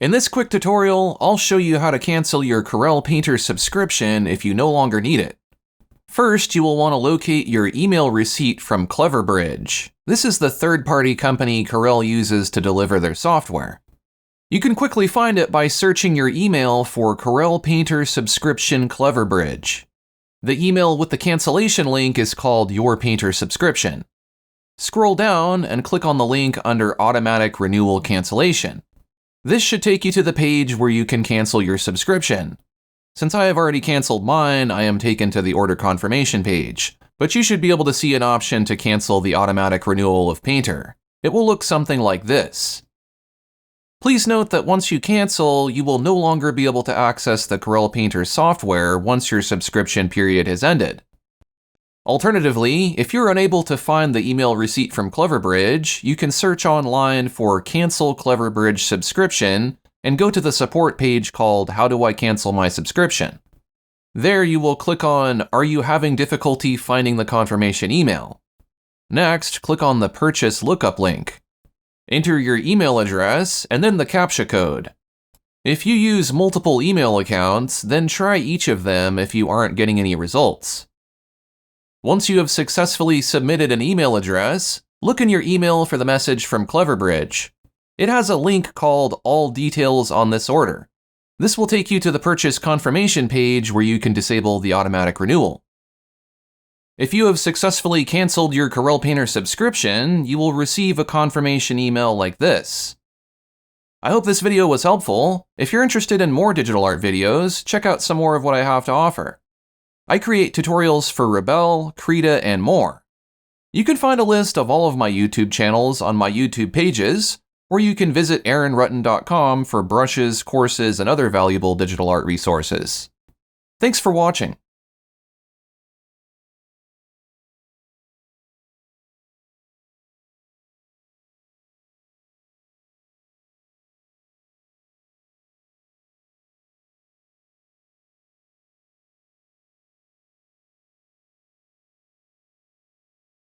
In this quick tutorial, I'll show you how to cancel your Corel Painter subscription if you no longer need it. First, you will want to locate your email receipt from Cleverbridge. This is the third-party company Corel uses to deliver their software. You can quickly find it by searching your email for Corel Painter subscription Cleverbridge. The email with the cancellation link is called Your Painter Subscription. Scroll down and click on the link under Automatic Renewal Cancellation. This should take you to the page where you can cancel your subscription. Since I have already canceled mine, I am taken to the order confirmation page, but you should be able to see an option to cancel the automatic renewal of Painter. It will look something like this. Please note that once you cancel, you will no longer be able to access the Corel Painter software once your subscription period has ended. Alternatively, if you're unable to find the email receipt from Cleverbridge, you can search online for Cancel Cleverbridge Subscription and go to the support page called How Do I Cancel My Subscription? There you will click on Are you having difficulty finding the confirmation email? Next, click on the Purchase Lookup link. Enter your email address and then the CAPTCHA code. If you use multiple email accounts, then try each of them if you aren't getting any results. Once you have successfully submitted an email address, look in your email for the message from Cleverbridge. It has a link called All Details on this order. This will take you to the purchase confirmation page where you can disable the automatic renewal. If you have successfully canceled your Corel Painter subscription, you will receive a confirmation email like this. I hope this video was helpful. If you're interested in more digital art videos, check out some more of what I have to offer. I create tutorials for Rebel, Krita, and more. You can find a list of all of my YouTube channels on my YouTube pages, or you can visit aaronrutten.com for brushes, courses, and other valuable digital art resources. Thanks for watching.